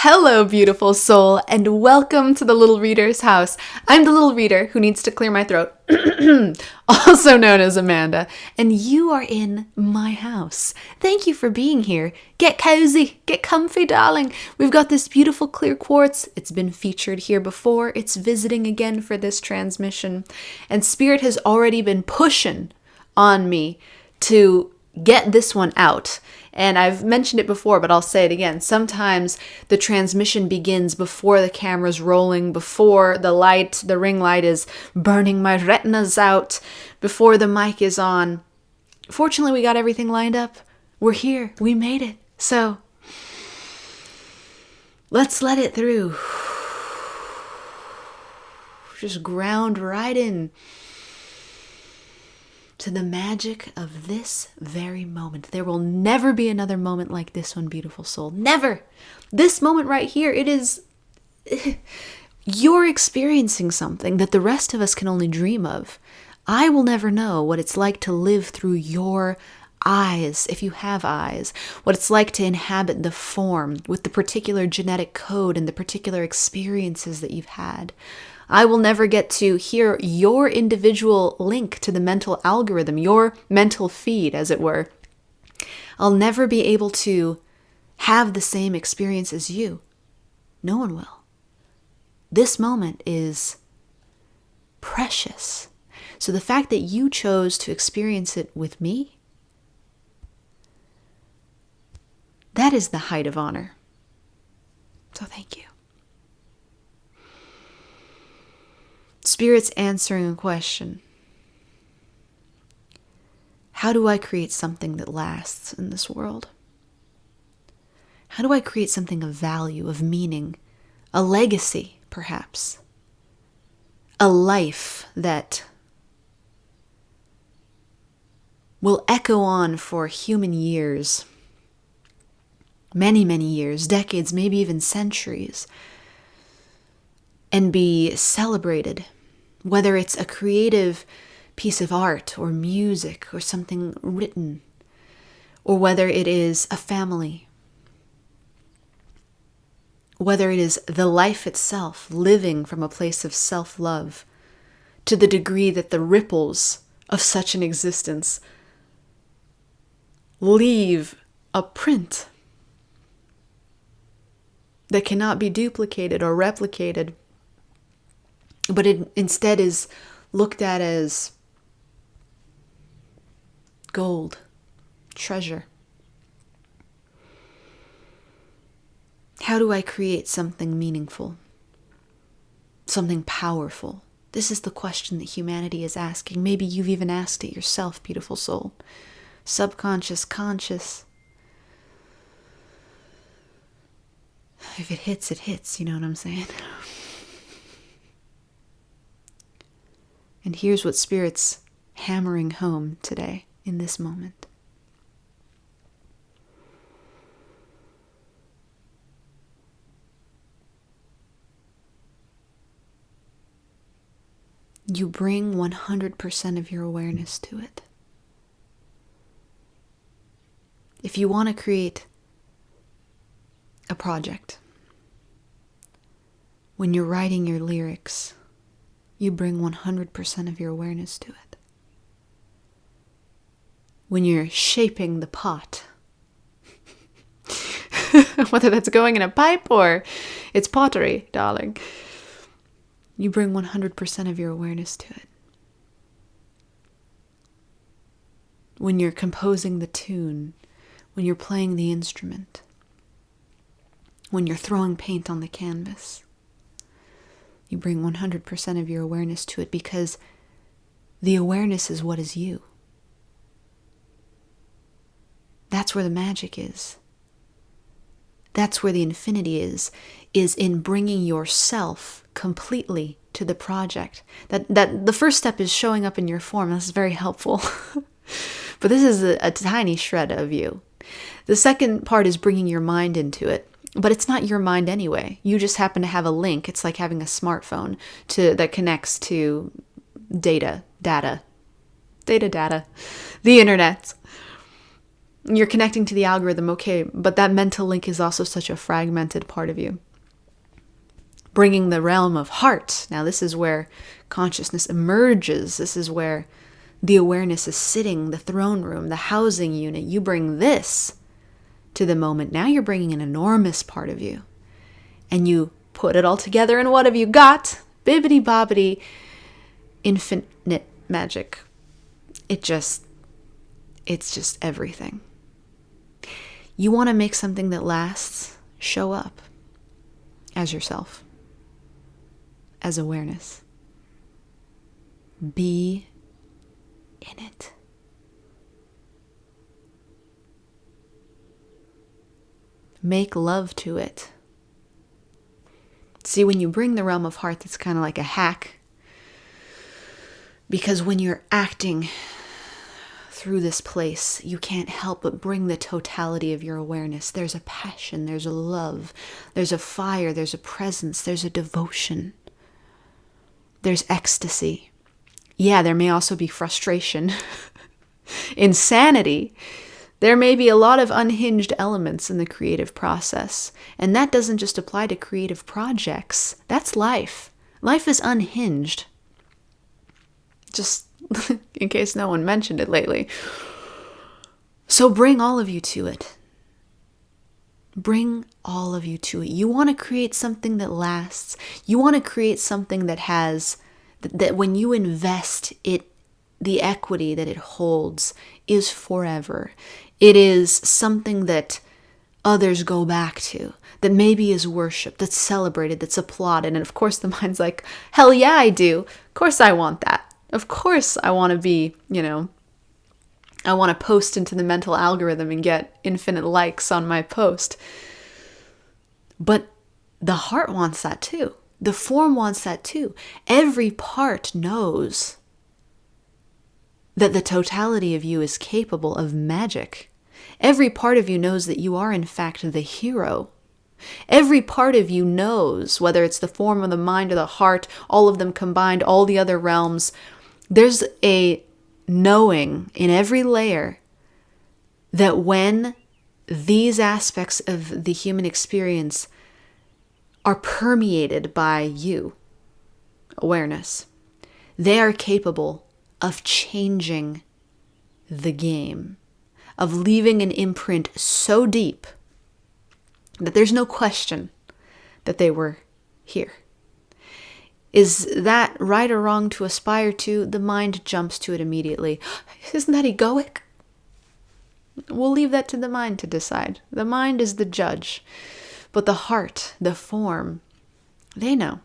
Hello, beautiful soul, and welcome to the Little Reader's house. I'm the Little Reader who needs to clear my throat, also known as Amanda, and you are in my house. Thank you for being here. Get cozy, get comfy, darling. We've got this beautiful clear quartz. It's been featured here before. It's visiting again for this transmission, and Spirit has already been pushing on me to get this one out. And I've mentioned it before, but I'll say it again. Sometimes the transmission begins before the camera's rolling, before the ring light is burning my retinas out, before the mic is on. Fortunately, we got everything lined up. We're here. We made it. So let's let it through. Just ground right in to the magic of this very moment. There will never be another moment like this one, beautiful soul. Never! This moment right here, it is... You're experiencing something that the rest of us can only dream of. I will never know what it's like to live through your eyes, if you have eyes, what it's like to inhabit the form with the particular genetic code and the particular experiences that you've had. I will never get to hear your individual link to the mental algorithm, your mental feed, as it were. I'll never be able to have the same experience as you. No one will. This moment is precious. So the fact that you chose to experience it with me, that is the height of honor. So thank you. Spirit's answering a question. How do I create something that lasts in this world? How do I create something of value, of meaning, a legacy, perhaps? A life that will echo on for human years, many, many years, decades, maybe even centuries, and be celebrated. Whether it's a creative piece of art or music or something written, or whether it is a family, whether it is the life itself, living from a place of self-love, to the degree that the ripples of such an existence leave a print that cannot be duplicated or replicated, but it instead is looked at as gold, treasure. How do I create something meaningful, something powerful? This is the question that humanity is asking. Maybe you've even asked it yourself, beautiful soul. Subconscious, conscious. If it hits, you know what I'm saying? And here's what Spirit's hammering home today, in this moment. You bring 100% of your awareness to it. If you want to create a project, when you're writing your lyrics, you bring 100% of your awareness to it. When you're shaping the pot, whether that's going in a pipe or it's pottery, darling, you bring 100% of your awareness to it. When you're composing the tune, when you're playing the instrument, when you're throwing paint on the canvas, you bring 100% of your awareness to it, because the awareness is what is you. That's where the magic is. That's where the infinity is in bringing yourself completely to the project. That the first step is showing up in your form. This is very helpful. But this is a tiny shred of you. The second part is bringing your mind into it. But it's not your mind anyway. You just happen to have a link. It's like having a smartphone that connects to data, the internet. You're connecting to the algorithm, okay, but that mental link is also such a fragmented part of you. Bringing the realm of heart. Now, this is where consciousness emerges. This is where the awareness is sitting, the throne room, the housing unit. You bring this to the moment. Now you're bringing an enormous part of you. And you put it all together, and what have you got? Bibbidi bobbidi, infinite magic. It's just everything. You want to make something that lasts? Show up as yourself, as awareness. Be in it. Make love to it. See, when you bring the realm of heart, it's kind of like a hack. Because when you're acting through this place, you can't help but bring the totality of your awareness. There's a passion, there's a love, there's a fire, there's a presence, there's a devotion, there's ecstasy. Yeah, there may also be frustration, insanity. There may be a lot of unhinged elements in the creative process. And that doesn't just apply to creative projects. That's life. Life is unhinged. Just in case no one mentioned it lately. So bring all of you to it. Bring all of you to it. You want to create something that lasts. You want to create something that has, that when you invest it, the equity that it holds is forever. It is something that others go back to, that maybe is worshipped, that's celebrated, that's applauded. And of course the mind's like, hell yeah, I do. Of course I want that. Of course I want to be, I want to post into the mental algorithm and get infinite likes on my post. But the heart wants that too. The form wants that too. Every part knows that the totality of you is capable of magic. Every part of you knows that you are in fact the hero. Every part of you knows, whether it's the form of the mind or the heart, all of them combined, all the other realms, there's a knowing in every layer that when these aspects of the human experience are permeated by you, awareness, they are capable of changing the game, of leaving an imprint so deep that there's no question that they were here. Is that right or wrong to aspire to? The mind jumps to it immediately. Isn't that egoic? We'll leave that to the mind to decide. The mind is the judge. But the heart, the form, they know.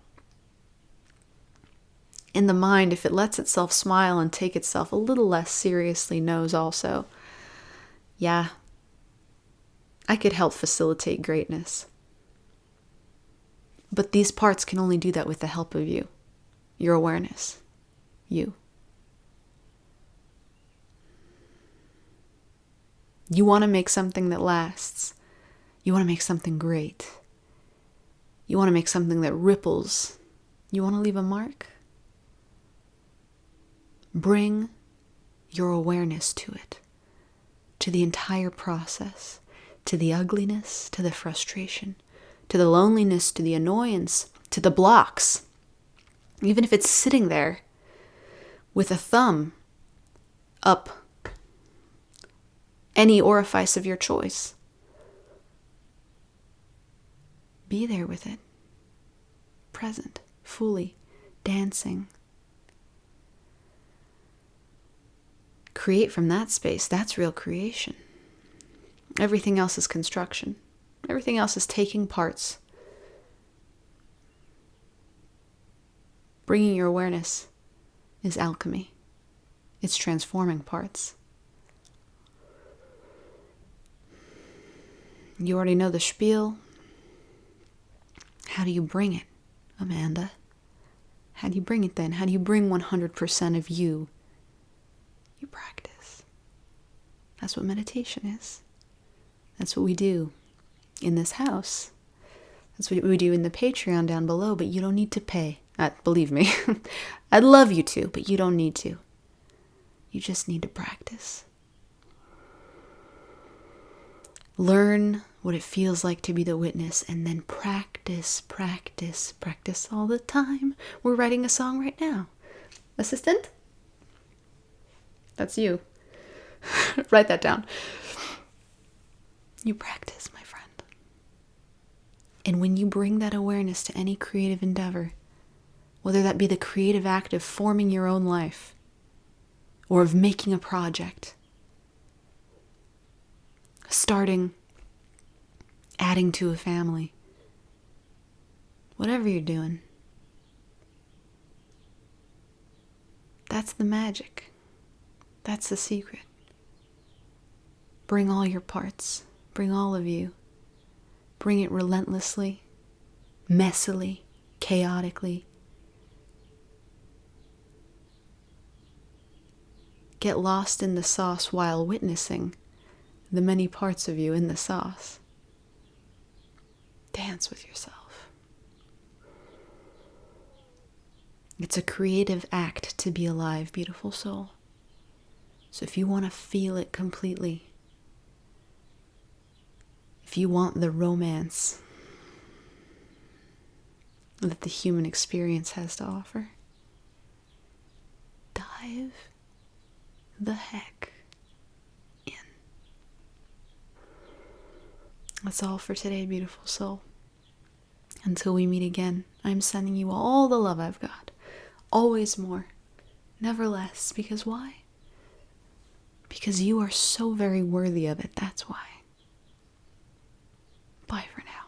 In the mind, if it lets itself smile and take itself a little less seriously, knows also, yeah, I could help facilitate greatness. But these parts can only do that with the help of you, your awareness, you. You want to make something that lasts. You want to make something great. You want to make something that ripples. You want to leave a mark? Bring your awareness to it, to the entire process, to the ugliness, to the frustration, to the loneliness, to the annoyance, to the blocks. Even if it's sitting there with a thumb up any orifice of your choice. Be there with it, present, fully, dancing. Create from that space. That's real creation. Everything else is construction. Everything else is taking parts. Bringing your awareness is alchemy. It's transforming parts. You already know the spiel. How do you bring it, Amanda? How do you bring it then? How do you bring 100% of you? You practice. That's what meditation is. That's what we do in this house. That's what we do in the Patreon down below, but you don't need to pay. Believe me. I'd love you to, but you don't need to. You just need to practice. Learn what it feels like to be the witness, and then practice, practice, practice all the time. We're writing a song right now. Assistant? That's you. Write that down. You practice, my friend. And when you bring that awareness to any creative endeavor, whether that be the creative act of forming your own life or of making a project, starting, adding to a family, whatever you're doing, that's the magic. That's the secret. Bring all your parts. Bring all of you. Bring it relentlessly, messily, chaotically. Get lost in the sauce while witnessing the many parts of you in the sauce. Dance with yourself. It's a creative act to be alive, beautiful soul. So if you want to feel it completely, if you want the romance that the human experience has to offer, dive the heck in. That's all for today, beautiful soul. Until we meet again, I'm sending you all the love I've got. Always more, never less. Because why? Because you are so very worthy of it. That's why. Bye for now.